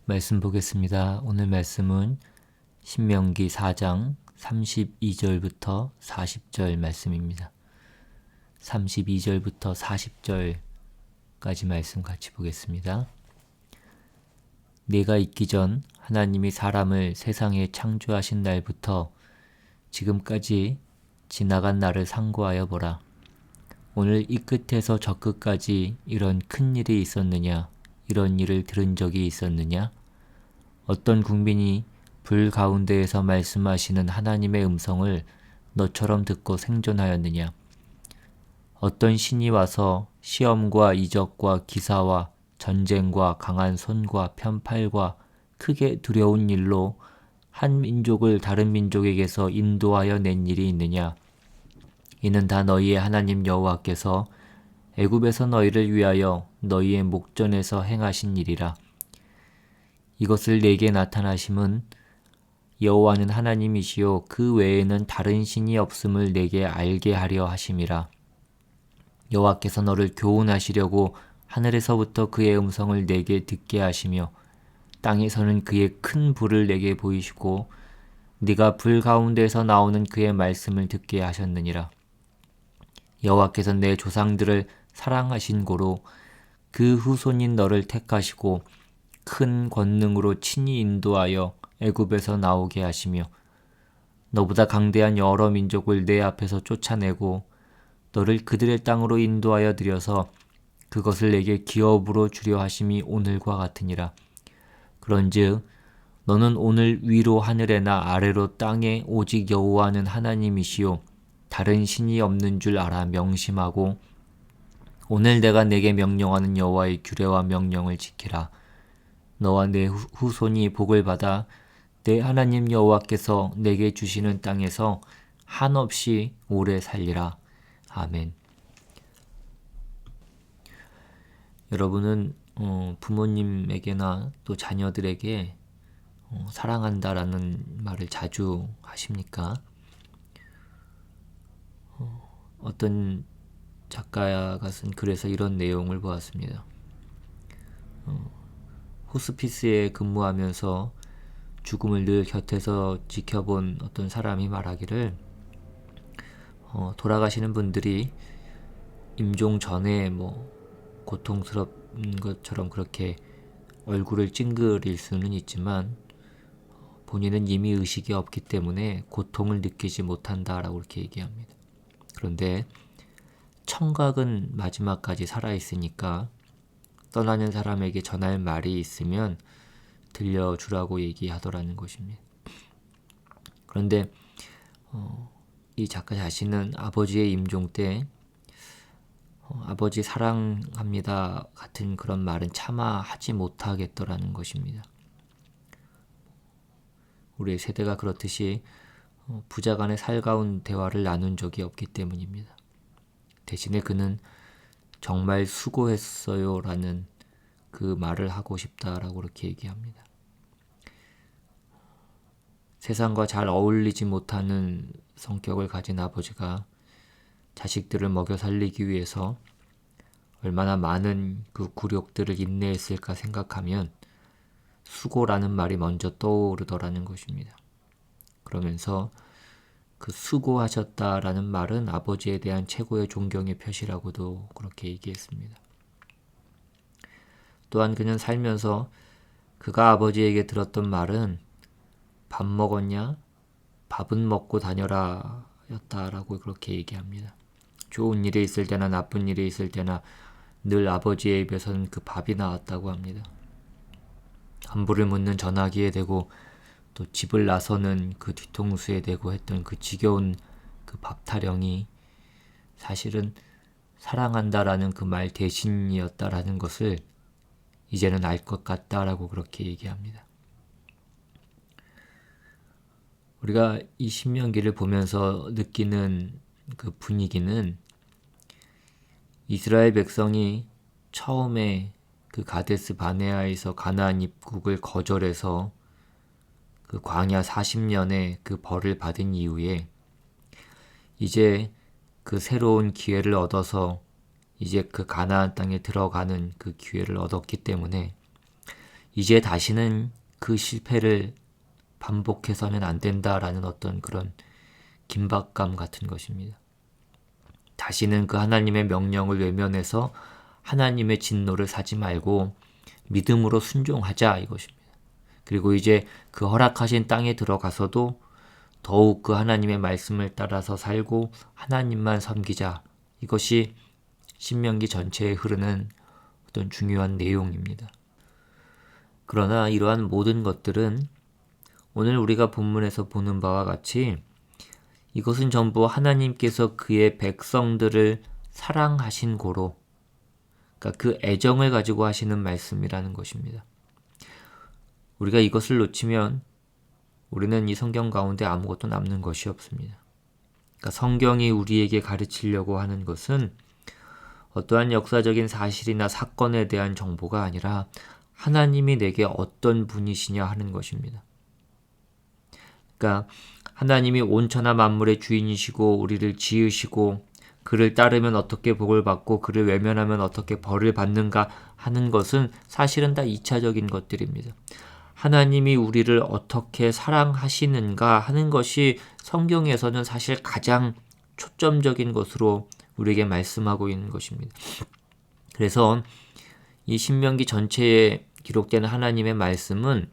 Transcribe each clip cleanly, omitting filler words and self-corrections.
말씀 보겠습니다. 오늘 말씀은 신명기 4장 32절부터 40절 말씀입니다. 32절부터 40절까지 말씀 같이 보겠습니다. 내가 있기 전 하나님이 사람을 세상에 창조하신 날부터 지금까지 지나간 날을 상고하여 보라. 오늘 이 끝에서 저 끝까지 이런 큰 일이 있었느냐? 이런 일을 들은 적이 있었느냐? 어떤 국민이 불 가운데에서 말씀하시는 하나님의 음성을 너처럼 듣고 생존하였느냐? 어떤 신이 와서 시험과 이적과 기사와 전쟁과 강한 손과 편팔과 크게 두려운 일로 한 민족을 다른 민족에게서 인도하여 낸 일이 있느냐? 이는 다 너희의 하나님 여호와께서 애굽에서 너희를 위하여 너희의 목전에서 행하신 일이라. 이것을 내게 나타나심은 여호와는 하나님이시요 그 외에는 다른 신이 없음을 내게 알게 하려 하심이라. 여호와께서 너를 교훈하시려고 하늘에서부터 그의 음성을 내게 듣게 하시며 땅에서는 그의 큰 불을 내게 보이시고 네가 불 가운데에서 나오는 그의 말씀을 듣게 하셨느니라. 여호와께서 내 조상들을 사랑하신 고로 그 후손인 너를 택하시고 큰 권능으로 친히 인도하여 애굽에서 나오게 하시며 너보다 강대한 여러 민족을 내 앞에서 쫓아내고 너를 그들의 땅으로 인도하여 들여서 그것을 내게 기업으로 주려 하심이 오늘과 같으니라. 그런즉 너는 오늘 위로 하늘에나 아래로 땅에 오직 여호와는 하나님이시요 다른 신이 없는 줄 알아 명심하고 오늘 내가 내게 명령하는 여호와의 규례와 명령을 지키라. 너와 내 후손이 복을 받아 내 하나님 여호와께서 내게 주시는 땅에서 한없이 오래 살리라. 아멘. 여러분은 부모님에게나 또 자녀들에게 사랑한다라는 말을 자주 하십니까? 어떤 작가가 쓴 글에서 이런 내용을 보았습니다. 호스피스에 근무하면서 죽음을 늘 곁에서 지켜본 어떤 사람이 말하기를 돌아가시는 분들이 임종 전에 고통스러운 것처럼 그렇게 얼굴을 찡그릴 수는 있지만 본인은 이미 의식이 없기 때문에 고통을 느끼지 못한다라고 이렇게 얘기합니다. 그런데 청각은 마지막까지 살아있으니까 떠나는 사람에게 전할 말이 있으면 들려주라고 얘기하더라는 것입니다. 그런데 이 작가 자신은 아버지의 임종 때 아버지 사랑합니다 같은 그런 말은 차마 하지 못하겠더라는 것입니다. 우리의 세대가 그렇듯이 부자 간의 살가운 대화를 나눈 적이 없기 때문입니다. 대신에 그는 정말 수고했어요 라는 그 말을 하고 싶다라고 그렇게 얘기합니다. 세상과 잘 어울리지 못하는 성격을 가진 아버지가 자식들을 먹여 살리기 위해서 얼마나 많은 그 굴욕들을 인내했을까 생각하면 수고라는 말이 먼저 떠오르더라는 것입니다. 그러면서 그 수고하셨다라는 말은 아버지에 대한 최고의 존경의 표시라고도 그렇게 얘기했습니다. 또한 그는 살면서 그가 아버지에게 들었던 말은 밥 먹었냐? 밥은 먹고 다녀라 였다라고 그렇게 얘기합니다. 좋은 일이 있을 때나 나쁜 일이 있을 때나 늘 아버지의 입에서는 그 밥이 나왔다고 합니다. 안부를 묻는 전화기에 대고 또 집을 나서는 그 뒤통수에 대고 했던 그 지겨운 그 밥 타령이 사실은 사랑한다라는 그 말 대신이었다라는 것을 이제는 알 것 같다라고 그렇게 얘기합니다. 우리가 이 신명기를 보면서 느끼는 그 분위기는 이스라엘 백성이 처음에 그 가데스 바네아에서 가나안 입국을 거절해서 그 광야 40년의 그 벌을 받은 이후에 이제 그 새로운 기회를 얻어서 이제 그 가나안 땅에 들어가는 그 기회를 얻었기 때문에 이제 다시는 그 실패를 반복해서는 안 된다라는 어떤 그런 긴박감 같은 것입니다. 다시는 그 하나님의 명령을 외면해서 하나님의 진노를 사지 말고 믿음으로 순종하자 이것입니다. 그리고 이제 그 허락하신 땅에 들어가서도 더욱 그 하나님의 말씀을 따라서 살고 하나님만 섬기자. 이것이 신명기 전체에 흐르는 어떤 중요한 내용입니다. 그러나 이러한 모든 것들은 오늘 우리가 본문에서 보는 바와 같이 이것은 전부 하나님께서 그의 백성들을 사랑하신 고로, 그러니까 그 애정을 가지고 하시는 말씀이라는 것입니다. 우리가 이것을 놓치면 우리는 이 성경 가운데 아무것도 남는 것이 없습니다. 그러니까 성경이 우리에게 가르치려고 하는 것은 어떠한 역사적인 사실이나 사건에 대한 정보가 아니라 하나님이 내게 어떤 분이시냐 하는 것입니다. 그러니까 하나님이 온천하 만물의 주인이시고 우리를 지으시고 그를 따르면 어떻게 복을 받고 그를 외면하면 어떻게 벌을 받는가 하는 것은 사실은 다 2차적인 것들입니다. 하나님이 우리를 어떻게 사랑하시는가 하는 것이 성경에서는 사실 가장 초점적인 것으로 우리에게 말씀하고 있는 것입니다. 그래서 이 신명기 전체에 기록되는 하나님의 말씀은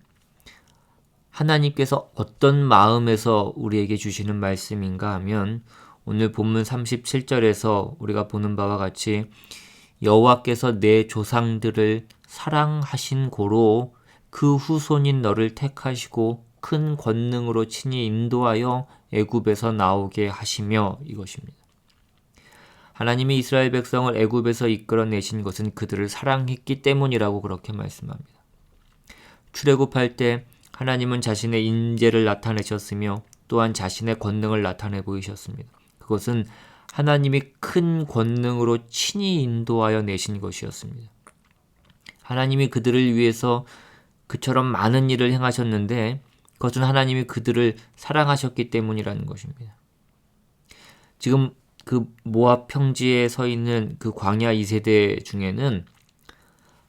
하나님께서 어떤 마음에서 우리에게 주시는 말씀인가 하면 오늘 본문 37절에서 우리가 보는 바와 같이 여호와께서 내 조상들을 사랑하신 고로 그 후손인 너를 택하시고 큰 권능으로 친히 인도하여 애굽에서 나오게 하시며 이것입니다. 하나님이 이스라엘 백성을 애굽에서 이끌어내신 것은 그들을 사랑했기 때문이라고 그렇게 말씀합니다. 출애굽할 때 하나님은 자신의 인재를 나타내셨으며 또한 자신의 권능을 나타내 보이셨습니다. 그것은 하나님이 큰 권능으로 친히 인도하여 내신 것이었습니다. 하나님이 그들을 위해서 그처럼 많은 일을 행하셨는데 그것은 하나님이 그들을 사랑하셨기 때문이라는 것입니다. 지금 그 모압 평지에 서 있는 그 광야 2세대 중에는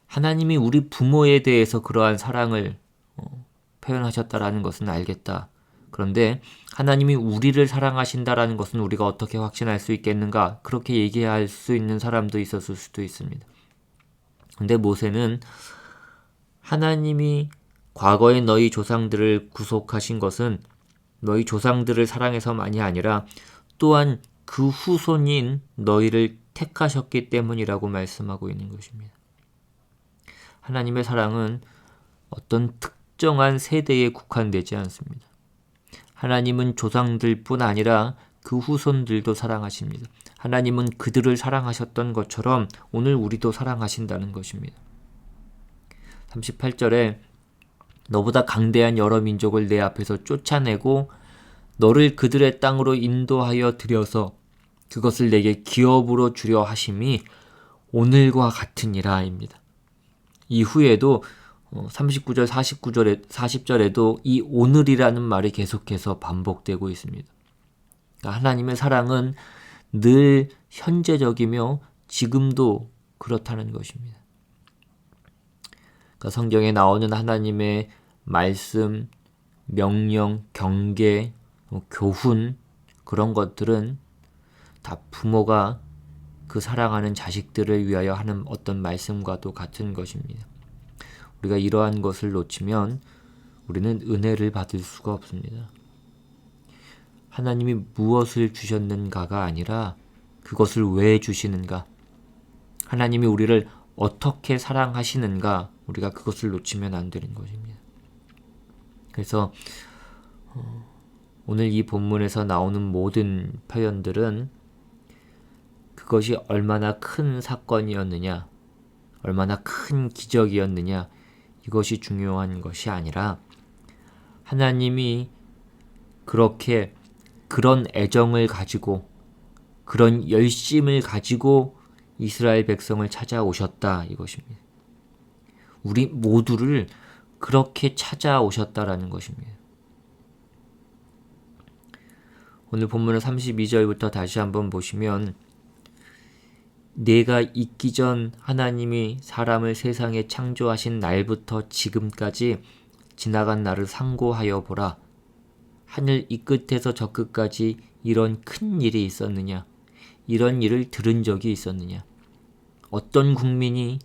하나님이 우리 부모에 대해서 그러한 사랑을 표현하셨다라는 것은 알겠다. 그런데 하나님이 우리를 사랑하신다라는 것은 우리가 어떻게 확신할 수 있겠는가? 그렇게 얘기할 수 있는 사람도 있었을 수도 있습니다. 근데 모세는 하나님이 과거에 너희 조상들을 구속하신 것은 너희 조상들을 사랑해서만이 아니라 또한 그 후손인 너희를 택하셨기 때문이라고 말씀하고 있는 것입니다. 하나님의 사랑은 어떤 특정한 세대에 국한되지 않습니다. 하나님은 조상들뿐 아니라 그 후손들도 사랑하십니다. 하나님은 그들을 사랑하셨던 것처럼 오늘 우리도 사랑하신다는 것입니다. 38절에 너보다 강대한 여러 민족을 내 앞에서 쫓아내고 너를 그들의 땅으로 인도하여 들여서 그것을 내게 기업으로 주려 하심이 오늘과 같으니라입니다. 이후에도 39절, 40절에도 이 오늘이라는 말이 계속해서 반복되고 있습니다. 그러니까 하나님의 사랑은 늘 현재적이며 지금도 그렇다는 것입니다. 그러니까 성경에 나오는 하나님의 말씀, 명령, 경계, 교훈 그런 것들은 다 부모가 그 사랑하는 자식들을 위하여 하는 어떤 말씀과도 같은 것입니다. 우리가 이러한 것을 놓치면 우리는 은혜를 받을 수가 없습니다. 하나님이 무엇을 주셨는가가 아니라 그것을 왜 주시는가, 하나님이 우리를 어떻게 사랑하시는가, 우리가 그것을 놓치면 안 되는 것입니다. 그래서 오늘 이 본문에서 나오는 모든 표현들은 그것이 얼마나 큰 사건이었느냐, 얼마나 큰 기적이었느냐, 이것이 중요한 것이 아니라 하나님이 그렇게 그런 애정을 가지고 그런 열심을 가지고 이스라엘 백성을 찾아오셨다 이것입니다. 우리 모두를 그렇게 찾아오셨다라는 것입니다. 오늘 본문은 32절부터 다시 한번 보시면 내가 있기 전 하나님이 사람을 세상에 창조하신 날부터 지금까지 지나간 날을 상고하여 보라. 하늘 이 끝에서 저 끝까지 이런 큰 일이 있었느냐? 이런 일을 들은 적이 있었느냐? 어떤 국민이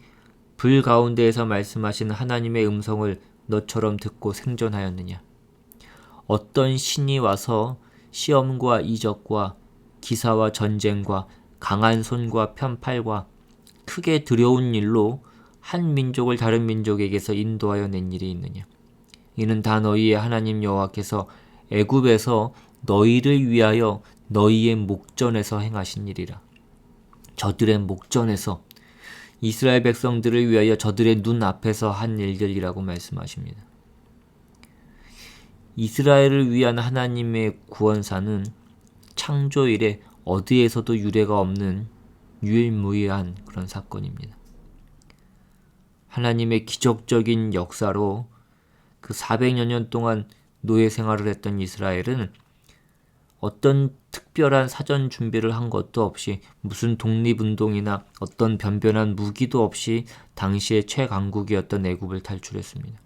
불 가운데에서 말씀하신 하나님의 음성을 너처럼 듣고 생존하였느냐? 어떤 신이 와서 시험과 이적과 기사와 전쟁과 강한 손과 편팔과 크게 두려운 일로 한 민족을 다른 민족에게서 인도하여 낸 일이 있느냐? 이는 다 너희의 하나님 여호와께서 애굽에서 너희를 위하여 너희의 목전에서 행하신 일이라. 저들의 목전에서 이스라엘 백성들을 위하여 저들의 눈 앞에서 한 일들이라고 말씀하십니다. 이스라엘을 위한 하나님의 구원사는 창조 이래 어디에서도 유례가 없는 유일무이한 그런 사건입니다. 하나님의 기적적인 역사로 그 400여 년 동안 노예 생활을 했던 이스라엘은 어떤 특별한 사전 준비를 한 것도 없이 무슨 독립운동이나 어떤 변변한 무기도 없이 당시의 최강국이었던 애굽을 탈출했습니다.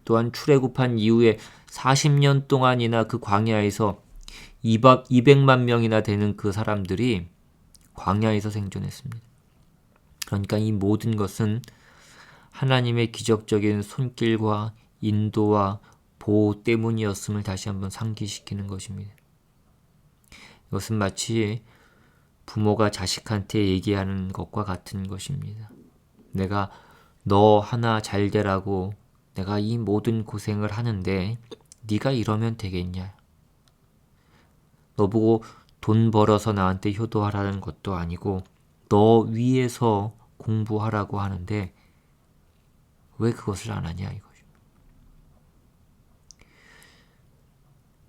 또한 출애굽한 이후에 40년 동안이나 그 광야에서 200만 명이나 되는 그 사람들이 광야에서 생존했습니다. 그러니까 이 모든 것은 하나님의 기적적인 손길과 인도와 보호 때문이었음을 다시 한번 상기시키는 것입니다. 이것은 마치 부모가 자식한테 얘기하는 것과 같은 것입니다. 내가 너 하나 잘 되라고 내가 이 모든 고생을 하는데 네가 이러면 되겠냐? 너 보고 돈 벌어서 나한테 효도하라는 것도 아니고 너 위해서 공부하라고 하는데 왜 그것을 안 하냐 이거죠.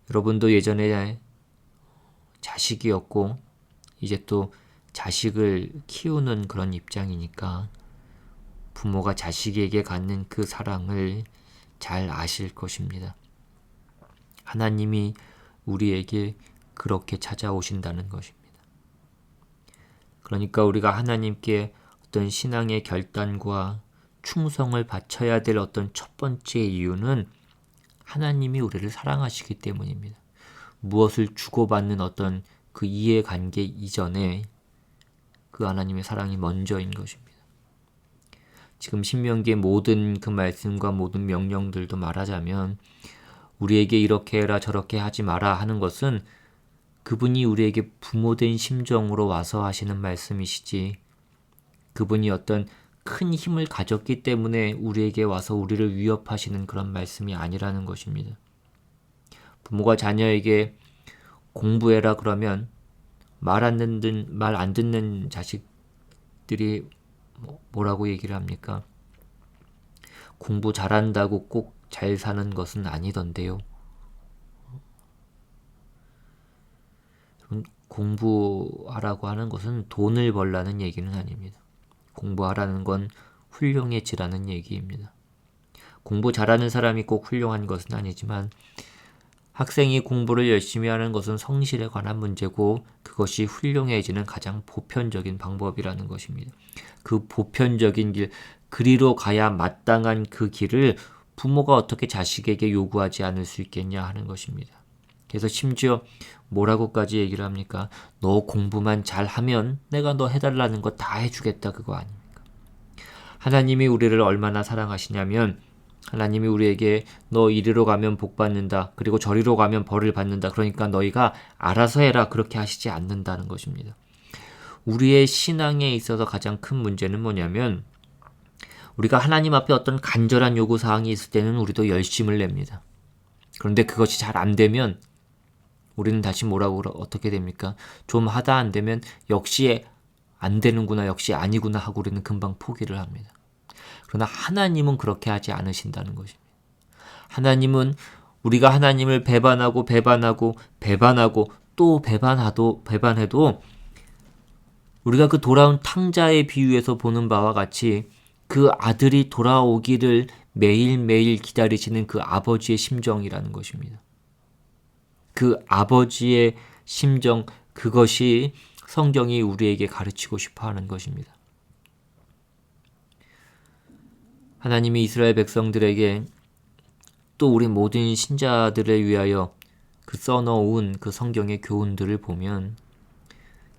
여러분도 예전에 자식이었고 이제 또 자식을 키우는 그런 입장이니까 부모가 자식에게 갖는 그 사랑을 잘 아실 것입니다. 하나님이 우리에게 그렇게 찾아오신다는 것입니다. 그러니까 우리가 하나님께 어떤 신앙의 결단과 충성을 바쳐야 될 어떤 첫 번째 이유는 하나님이 우리를 사랑하시기 때문입니다. 무엇을 주고받는 어떤 그 이해관계 이전에 그 하나님의 사랑이 먼저인 것입니다. 지금 신명기의 모든 그 말씀과 모든 명령들도 말하자면 우리에게 이렇게 해라 저렇게 하지 마라 하는 것은 그분이 우리에게 부모된 심정으로 와서 하시는 말씀이시지 그분이 어떤 큰 힘을 가졌기 때문에 우리에게 와서 우리를 위협하시는 그런 말씀이 아니라는 것입니다. 부모가 자녀에게 공부해라 그러면 말 안 듣는 자식들이 뭐라고 얘기를 합니까? 공부 잘한다고 꼭 잘 사는 것은 아니던데요. 공부하라고 하는 것은 돈을 벌라는 얘기는 아닙니다. 공부하라는 건 훌륭해지라는 얘기입니다. 공부 잘하는 사람이 꼭 훌륭한 것은 아니지만 학생이 공부를 열심히 하는 것은 성실에 관한 문제고 그것이 훌륭해지는 가장 보편적인 방법이라는 것입니다. 그 보편적인 길, 그리로 가야 마땅한 그 길을 부모가 어떻게 자식에게 요구하지 않을 수 있겠냐 하는 것입니다. 그래서 심지어 뭐라고까지 얘기를 합니까? 너 공부만 잘하면 내가 너 해달라는 거 다 해주겠다 그거 아닙니까? 하나님이 우리를 얼마나 사랑하시냐면 하나님이 우리에게 너 이리로 가면 복 받는다. 그리고 저리로 가면 벌을 받는다. 그러니까 너희가 알아서 해라. 그렇게 하시지 않는다는 것입니다. 우리의 신앙에 있어서 가장 큰 문제는 뭐냐면 우리가 하나님 앞에 어떤 간절한 요구사항이 있을 때는 우리도 열심을 냅니다. 그런데 그것이 잘 안 되면 우리는 다시 어떻게 됩니까? 좀 하다 안 되면 역시 안 되는구나, 역시 아니구나 하고 우리는 금방 포기를 합니다. 그러나 하나님은 그렇게 하지 않으신다는 것입니다. 하나님은 우리가 하나님을 배반하고 또 배반해도 우리가 그 돌아온 탕자의 비유에서 보는 바와 같이 그 아들이 돌아오기를 매일매일 기다리시는 그 아버지의 심정이라는 것입니다. 그 아버지의 심정, 그것이 성경이 우리에게 가르치고 싶어 하는 것입니다. 하나님이 이스라엘 백성들에게 또 우리 모든 신자들을 위하여 그 써놓은 그 성경의 교훈들을 보면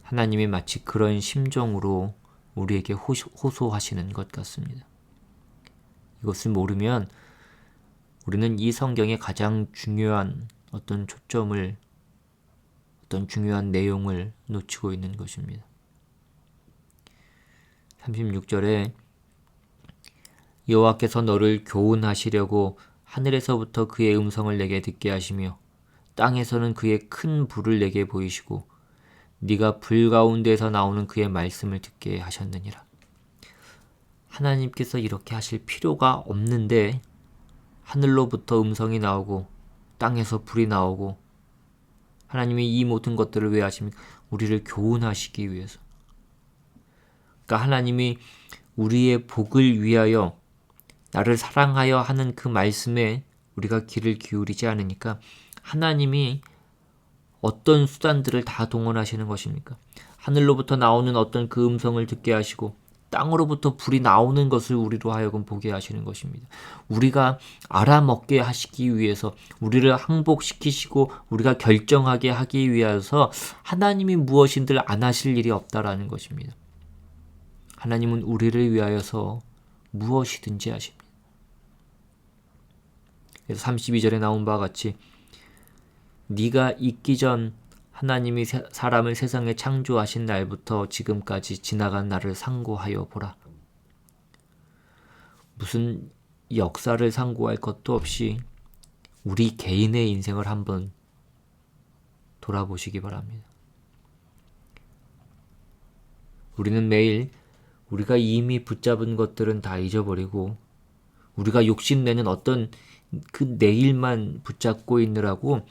하나님이 마치 그런 심정으로 우리에게 호소하시는 것 같습니다. 이것을 모르면 우리는 이 성경의 가장 중요한 어떤 초점을, 어떤 중요한 내용을 놓치고 있는 것입니다. 36절에 여호와께서 너를 교훈하시려고 하늘에서부터 그의 음성을 내게 듣게 하시며 땅에서는 그의 큰 불을 내게 보이시고 네가 불 가운데에서 나오는 그의 말씀을 듣게 하셨느니라. 하나님께서 이렇게 하실 필요가 없는데 하늘로부터 음성이 나오고 땅에서 불이 나오고 하나님이 이 모든 것들을 왜 하십니까? 우리를 교훈하시기 위해서. 그러니까 하나님이 우리의 복을 위하여 나를 사랑하여 하는 그 말씀에 우리가 귀를 기울이지 않으니까 하나님이 어떤 수단들을 다 동원하시는 것입니까? 하늘로부터 나오는 어떤 그 음성을 듣게 하시고 땅으로부터 불이 나오는 것을 우리로 하여금 보게 하시는 것입니다. 우리가 알아먹게 하시기 위해서, 우리를 항복시키시고 우리가 결정하게 하기 위해서 하나님이 무엇인들 안 하실 일이 없다라는 것입니다. 하나님은 우리를 위하여서 무엇이든지 하십니다. 그래서 32절에 나온 바와 같이 네가 있기 전 하나님이 사람을 세상에 창조하신 날부터 지금까지 지나간 날을 상고하여 보라. 무슨 역사를 상고할 것도 없이 우리 개인의 인생을 한번 돌아보시기 바랍니다. 우리는 매일 우리가 이미 붙잡은 것들은 다 잊어버리고 우리가 욕심내는 어떤 그 내일만 붙잡고 있느라고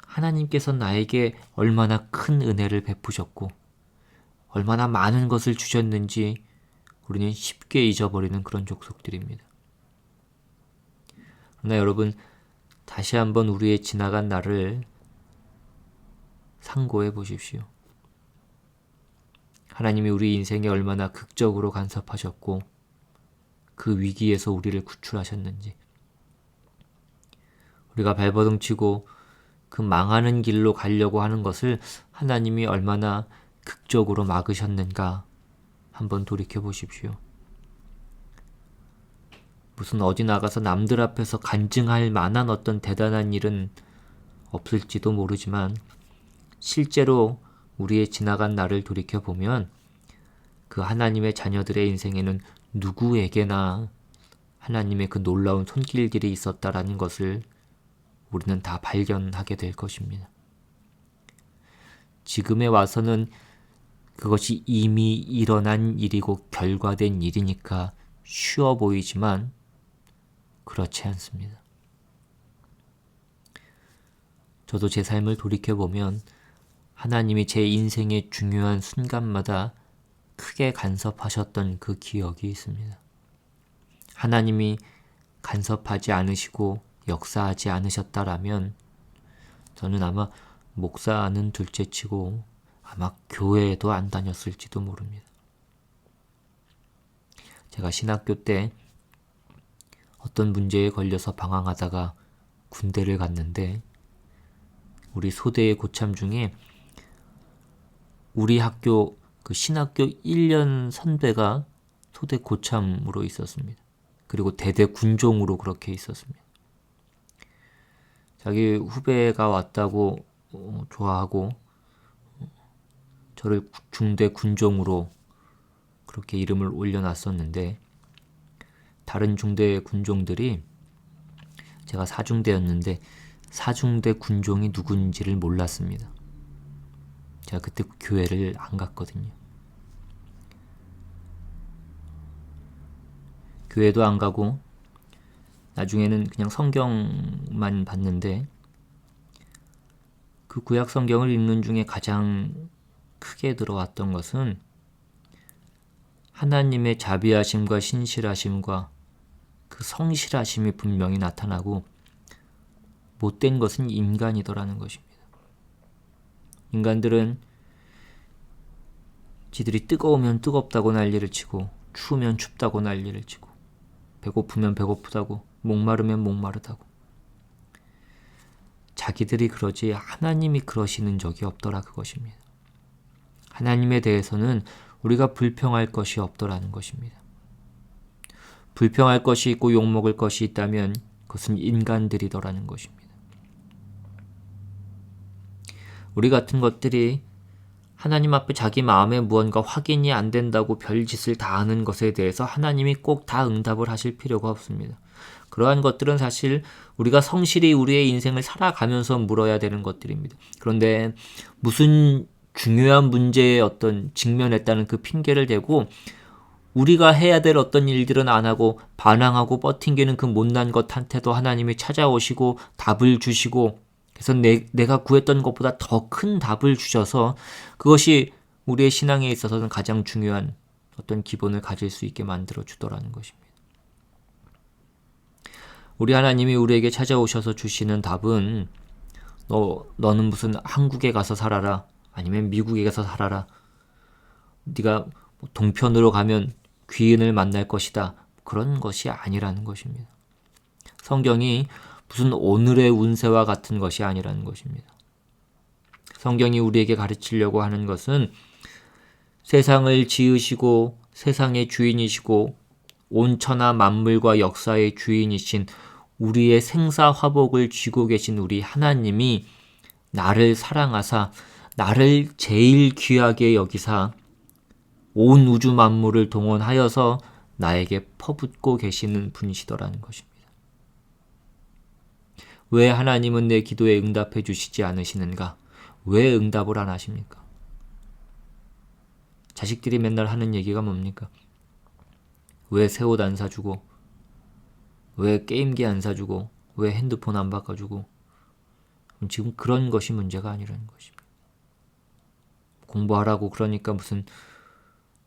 하나님께서 나에게 얼마나 큰 은혜를 베푸셨고 얼마나 많은 것을 주셨는지 우리는 쉽게 잊어버리는 그런 족속들입니다. 그러나 여러분, 다시 한번 우리의 지나간 날을 상고해 보십시오. 하나님이 우리 인생에 얼마나 극적으로 간섭하셨고 그 위기에서 우리를 구출하셨는지, 우리가 발버둥 치고 그 망하는 길로 가려고 하는 것을 하나님이 얼마나 극적으로 막으셨는가 한번 돌이켜 보십시오. 무슨 어디 나가서 남들 앞에서 간증할 만한 어떤 대단한 일은 없을지도 모르지만 실제로 우리의 지나간 날을 돌이켜 보면 그 하나님의 자녀들의 인생에는 누구에게나 하나님의 그 놀라운 손길들이 있었다라는 것을 우리는 다 발견하게 될 것입니다. 지금에 와서는 그것이 이미 일어난 일이고 결과된 일이니까 쉬워 보이지만 그렇지 않습니다. 저도 제 삶을 돌이켜보면 하나님이 제 인생의 중요한 순간마다 크게 간섭하셨던 그 기억이 있습니다. 하나님이 간섭하지 않으시고 역사하지 않으셨다라면 저는 아마 목사는 둘째치고 아마 교회에도 안 다녔을지도 모릅니다. 제가 신학교 때 어떤 문제에 걸려서 방황하다가 군대를 갔는데 우리 소대의 고참 중에 우리 학교 그 신학교 1년 선배가 소대 고참으로 있었습니다. 그리고 대대 군종으로 그렇게 있었습니다. 자기 후배가 왔다고 좋아하고 저를 중대 군종으로 그렇게 이름을 올려놨었는데 다른 중대 군종들이, 제가 사중대였는데 사중대 군종이 누군지를 몰랐습니다. 제가 그때 교회를 안 갔거든요. 교회도 안 가고 나중에는 그냥 성경만 봤는데 그 구약 성경을 읽는 중에 가장 크게 들어왔던 것은 하나님의 자비하심과 신실하심과 그 성실하심이 분명히 나타나고 못된 것은 인간이더라는 것입니다. 인간들은 지들이 뜨거우면 뜨겁다고 난리를 치고 추우면 춥다고 난리를 치고 배고프면 배고프다고 목마르면 목마르다고. 자기들이 그러지 하나님이 그러시는 적이 없더라 그것입니다. 하나님에 대해서는 우리가 불평할 것이 없더라는 것입니다. 불평할 것이 있고 욕먹을 것이 있다면 그것은 인간들이더라는 것입니다. 우리 같은 것들이 하나님 앞에 자기 마음에 무언가 확인이 안 된다고 별짓을 다 하는 것에 대해서 하나님이 꼭 다 응답을 하실 필요가 없습니다. 그러한 것들은 사실 우리가 성실히 우리의 인생을 살아가면서 물어야 되는 것들입니다. 그런데 무슨 중요한 문제에 어떤 직면했다는 그 핑계를 대고 우리가 해야 될 어떤 일들은 안 하고 반항하고 버팅기는 그 못난 것한테도 하나님이 찾아오시고 답을 주시고, 그래서 내가 구했던 것보다 더 큰 답을 주셔서 그것이 우리의 신앙에 있어서는 가장 중요한 어떤 기본을 가질 수 있게 만들어 주더라는 것입니다. 우리 하나님이 우리에게 찾아오셔서 주시는 답은 너는 무슨 한국에 가서 살아라, 아니면 미국에 가서 살아라, 네가 동편으로 가면 귀인을 만날 것이다, 그런 것이 아니라는 것입니다. 성경이 무슨 오늘의 운세와 같은 것이 아니라는 것입니다. 성경이 우리에게 가르치려고 하는 것은 세상을 지으시고 세상의 주인이시고 온 천하 만물과 역사의 주인이신 우리의 생사화복을 쥐고 계신 우리 하나님이 나를 사랑하사 나를 제일 귀하게 여기사 온 우주 만물을 동원하여서 나에게 퍼붓고 계시는 분이시더라는 것입니다. 왜 하나님은 내 기도에 응답해 주시지 않으시는가? 왜 응답을 안 하십니까? 자식들이 맨날 하는 얘기가 뭡니까? 왜 새 옷 안 사주고, 왜 게임기 안 사주고, 왜 핸드폰 안 바꿔주고. 지금 그런 것이 문제가 아니라는 것입니다. 공부하라고 그러니까 무슨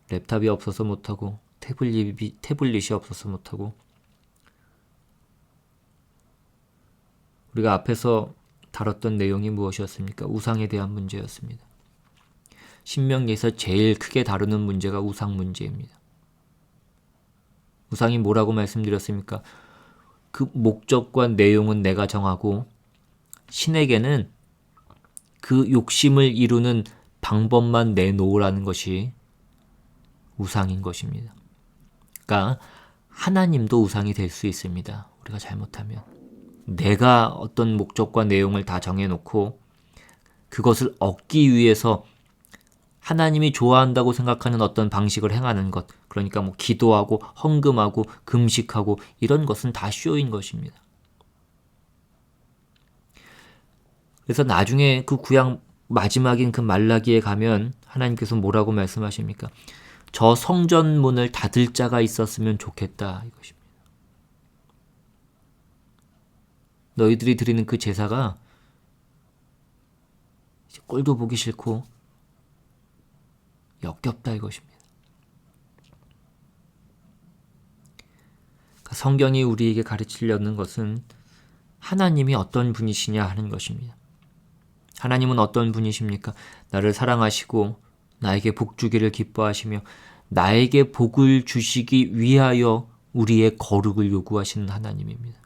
랩탑이 없어서 못하고 태블릿이 없어서 못하고. 우리가 앞에서 다뤘던 내용이 무엇이었습니까? 우상에 대한 문제였습니다. 신명기에서 제일 크게 다루는 문제가 우상 문제입니다. 우상이 뭐라고 말씀드렸습니까? 그 목적과 내용은 내가 정하고 신에게는 그 욕심을 이루는 방법만 내놓으라는 것이 우상인 것입니다. 그러니까 하나님도 우상이 될 수 있습니다. 우리가 잘못하면. 내가 어떤 목적과 내용을 다 정해놓고 그것을 얻기 위해서 하나님이 좋아한다고 생각하는 어떤 방식을 행하는 것, 그러니까 기도하고 헌금하고 금식하고 이런 것은 다 쇼인 것입니다. 그래서 나중에 그 구약 마지막인 그 말라기에 가면 하나님께서 뭐라고 말씀하십니까? 저 성전문을 닫을 자가 있었으면 좋겠다, 이것입니다. 너희들이 드리는 그 제사가 꼴도 보기 싫고 역겹다, 이것입니다. 성경이 우리에게 가르치려는 것은 하나님이 어떤 분이시냐 하는 것입니다. 하나님은 어떤 분이십니까? 나를 사랑하시고 나에게 복 주기를 기뻐하시며 나에게 복을 주시기 위하여 우리의 거룩을 요구하시는 하나님입니다.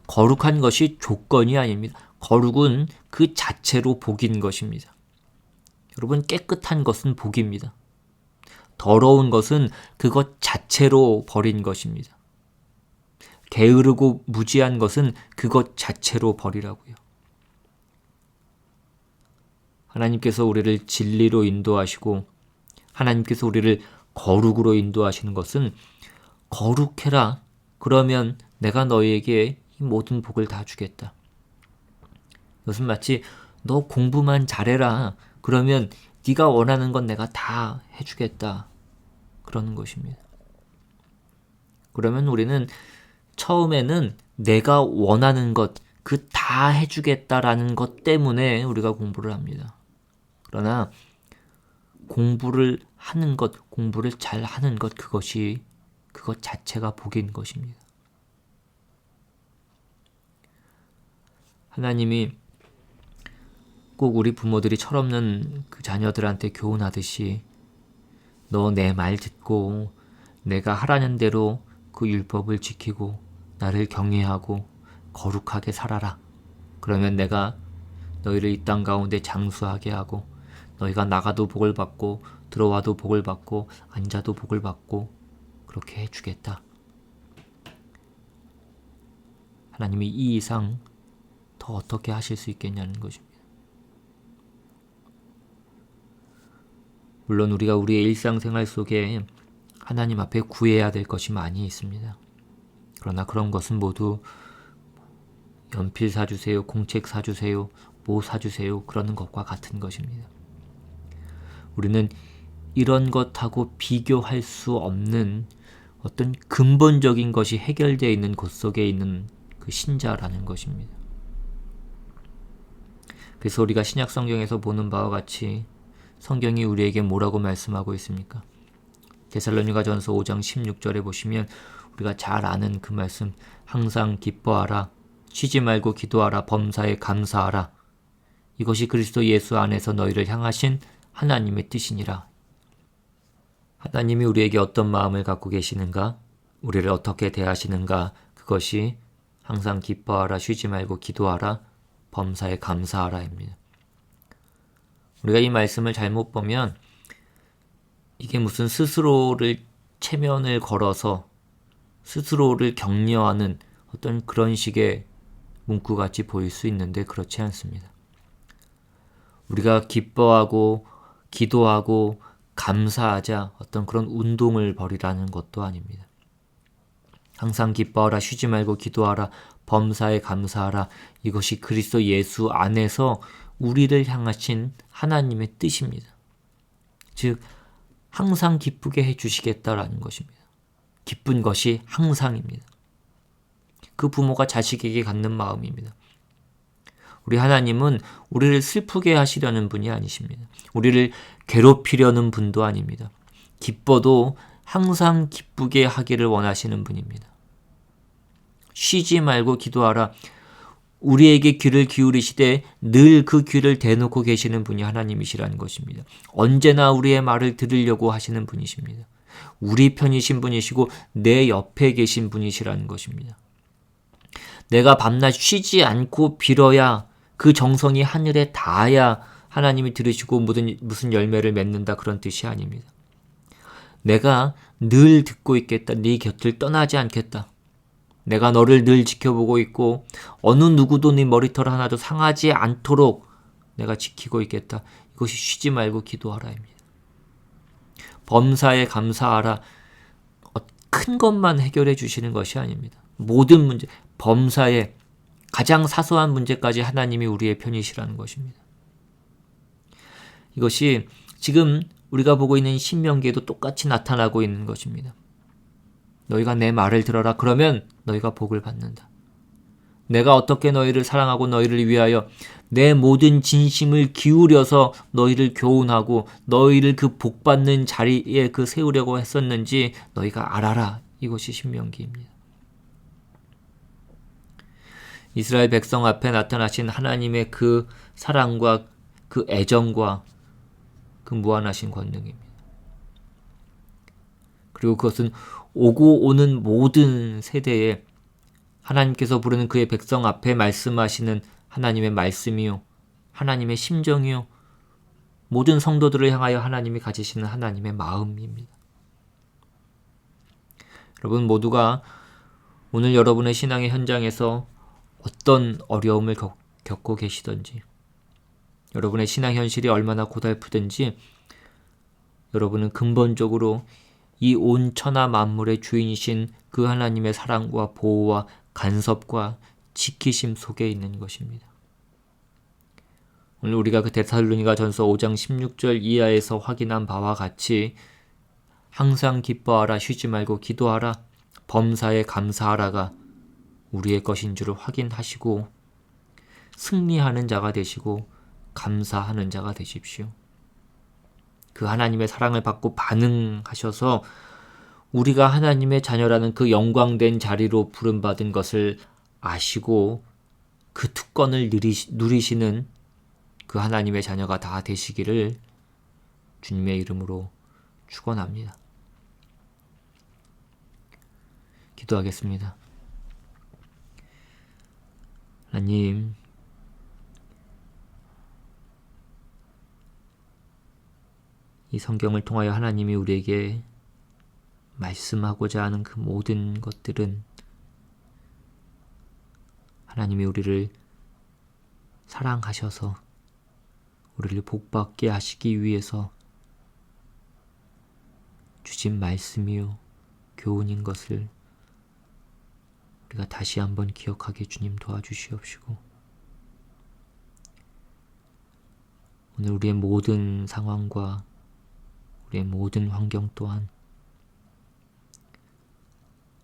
거룩한 것이 조건이 아닙니다. 거룩은 그 자체로 복인 것입니다. 여러분, 깨끗한 것은 복입니다. 더러운 것은 그것 자체로 버린 것입니다. 게으르고 무지한 것은 그것 자체로 버리라고요. 하나님께서 우리를 진리로 인도하시고 하나님께서 우리를 거룩으로 인도하시는 것은 거룩해라, 그러면 내가 너희에게 이 모든 복을 다 주겠다. 이것은 마치 너 공부만 잘해라, 그러면 네가 원하는 건 내가 다 해주겠다, 그러는 것입니다. 그러면 우리는 처음에는 내가 원하는 것, 그 다 해주겠다라는 것 때문에 우리가 공부를 합니다. 그러나 공부를 하는 것, 공부를 잘 하는 것, 그것 자체가 복인 것입니다. 하나님이 꼭 우리 부모들이 철없는 그 자녀들한테 교훈하듯이 너 내 말 듣고 내가 하라는 대로 그 율법을 지키고 나를 경외하고 거룩하게 살아라. 그러면 내가 너희를 이 땅 가운데 장수하게 하고 너희가 나가도 복을 받고 들어와도 복을 받고 앉아도 복을 받고 그렇게 해주겠다. 하나님이 이 이상 더 어떻게 하실 수 있겠냐는 것입니다. 물론 우리가 우리의 일상생활 속에 하나님 앞에 구해야 될 것이 많이 있습니다. 그러나 그런 것은 모두 연필 사주세요, 공책 사주세요, 뭐 사주세요 그러는 것과 같은 것입니다. 우리는 이런 것하고 비교할 수 없는 어떤 근본적인 것이 해결되어 있는 곳 속에 있는 그 신자라는 것입니다. 그래서 우리가 신약 성경에서 보는 바와 같이 성경이 우리에게 뭐라고 말씀하고 있습니까? 데살로니가전서 5장 16절에 보시면 우리가 잘 아는 그 말씀, 항상 기뻐하라, 쉬지 말고 기도하라, 범사에 감사하라. 이것이 그리스도 예수 안에서 너희를 향하신 하나님의 뜻이니라. 하나님이 우리에게 어떤 마음을 갖고 계시는가? 우리를 어떻게 대하시는가? 그것이 항상 기뻐하라, 쉬지 말고 기도하라, 범사에 감사하라입니다. 우리가 이 말씀을 잘못 보면 이게 무슨 스스로를 체면을 걸어서 스스로를 격려하는 어떤 그런 식의 문구같이 보일 수 있는데 그렇지 않습니다. 우리가 기뻐하고 기도하고 감사하자 어떤 그런 운동을 벌이라는 것도 아닙니다. 항상 기뻐하라, 쉬지 말고 기도하라, 범사에 감사하라. 이것이 그리스도 예수 안에서 우리를 향하신 하나님의 뜻입니다. 즉 항상 기쁘게 해주시겠다라는 것입니다. 기쁜 것이 항상입니다. 그 부모가 자식에게 갖는 마음입니다. 우리 하나님은 우리를 슬프게 하시려는 분이 아니십니다. 우리를 괴롭히려는 분도 아닙니다. 기뻐도 항상 기쁘게 하기를 원하시는 분입니다. 쉬지 말고 기도하라. 우리에게 귀를 기울이시되 늘 그 귀를 대놓고 계시는 분이 하나님이시라는 것입니다. 언제나 우리의 말을 들으려고 하시는 분이십니다. 우리 편이신 분이시고 내 옆에 계신 분이시라는 것입니다. 내가 밤낮 쉬지 않고 빌어야 그 정성이 하늘에 닿아야 하나님이 들으시고 무슨 열매를 맺는다 그런 뜻이 아닙니다. 내가 늘 듣고 있겠다. 네 곁을 떠나지 않겠다. 내가 너를 늘 지켜보고 있고 어느 누구도 네 머리털 하나도 상하지 않도록 내가 지키고 있겠다. 이것이 쉬지 말고 기도하라입니다. 범사에 감사하라. 큰 것만 해결해 주시는 것이 아닙니다. 모든 문제, 범사에 가장 사소한 문제까지 하나님이 우리의 편이시라는 것입니다. 이것이 지금 우리가 보고 있는 신명기에도 똑같이 나타나고 있는 것입니다. 너희가 내 말을 들어라. 그러면 너희가 복을 받는다. 내가 어떻게 너희를 사랑하고 너희를 위하여 내 모든 진심을 기울여서 너희를 교훈하고 너희를 그 복받는 자리에 세우려고 했었는지 너희가 알아라. 이것이 신명기입니다. 이스라엘 백성 앞에 나타나신 하나님의 그 사랑과 그 애정과 그 무한하신 권능입니다. 그리고 그것은 오고 오는 모든 세대에 하나님께서 부르는 그의 백성 앞에 말씀하시는 하나님의 말씀이요, 하나님의 심정이요, 모든 성도들을 향하여 하나님이 가지시는 하나님의 마음입니다. 여러분 모두가 오늘 여러분의 신앙의 현장에서 어떤 어려움을 겪고 계시든지, 여러분의 신앙 현실이 얼마나 고달프든지 여러분은 근본적으로 이 온 천하 만물의 주인이신 그 하나님의 사랑과 보호와 간섭과 지키심 속에 있는 것입니다. 오늘 우리가 그 데살로니가전서 5장 16절 이하에서 확인한 바와 같이 항상 기뻐하라, 쉬지 말고 기도하라, 범사에 감사하라가 우리의 것인 줄을 확인하시고 승리하는 자가 되시고 감사하는 자가 되십시오. 그 하나님의 사랑을 받고 반응하셔서 우리가 하나님의 자녀라는 그 영광된 자리로 부름받은 것을 아시고 그 특권을 누리시는 그 하나님의 자녀가 다 되시기를 주님의 이름으로 축원합니다. 기도하겠습니다. 하나님, 이 성경을 통하여 하나님이 우리에게 말씀하고자 하는 그 모든 것들은 하나님이 우리를 사랑하셔서 우리를 복받게 하시기 위해서 주신 말씀이요 교훈인 것을 우리가 다시 한번 기억하게 주님 도와주시옵시고, 오늘 우리의 모든 상황과 우리의 모든 환경 또한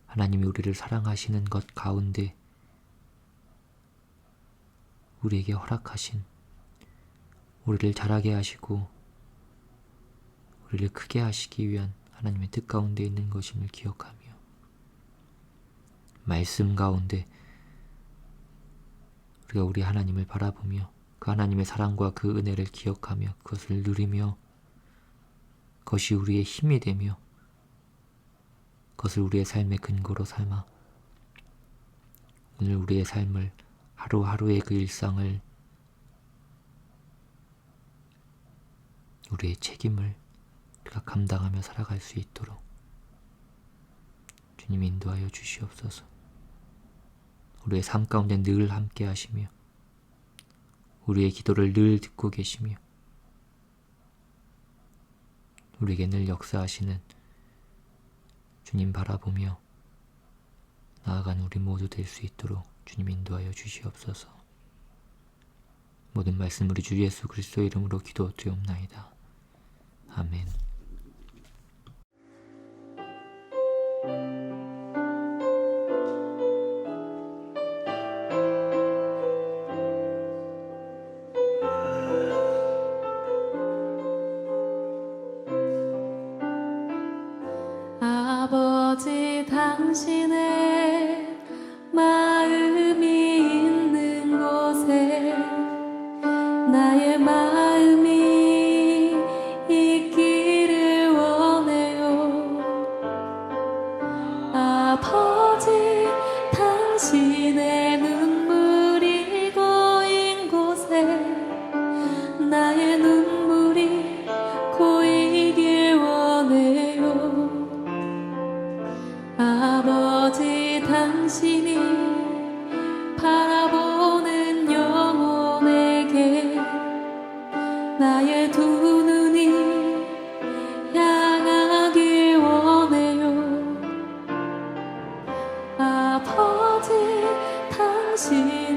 하나님이 우리를 사랑하시는 것 가운데 우리에게 허락하신, 우리를 자라게 하시고 우리를 크게 하시기 위한 하나님의 뜻 가운데 있는 것임을 기억하며, 말씀 가운데 우리가 우리 하나님을 바라보며 그 하나님의 사랑과 그 은혜를 기억하며 그것을 누리며 그것이 우리의 힘이 되며 그것을 우리의 삶의 근거로 삼아 오늘 우리의 삶을, 하루하루의 그 일상을, 우리의 책임을 우리가 감당하며 살아갈 수 있도록 주님 인도하여 주시옵소서. 우리의 삶 가운데 늘 함께 하시며 우리의 기도를 늘 듣고 계시며 우리에게 늘 역사하시는 주님 바라보며 나아가는 우리 모두 될 수 있도록 주님 인도하여 주시옵소서. 모든 말씀 우리 주 예수 그리스도의 이름으로 기도드리옵나이다. 아멘. 아버지, 당신의 마음이 있는 곳에 나의 마음이 있기를 원해요. 아버지, 당신의 눈물이 고인 곳에 나의 눈물이 고이길 원해요. 아버지, 당신이 바라보는 영혼에게 나의 두 눈이 향하길 원해요. 아버지, 당신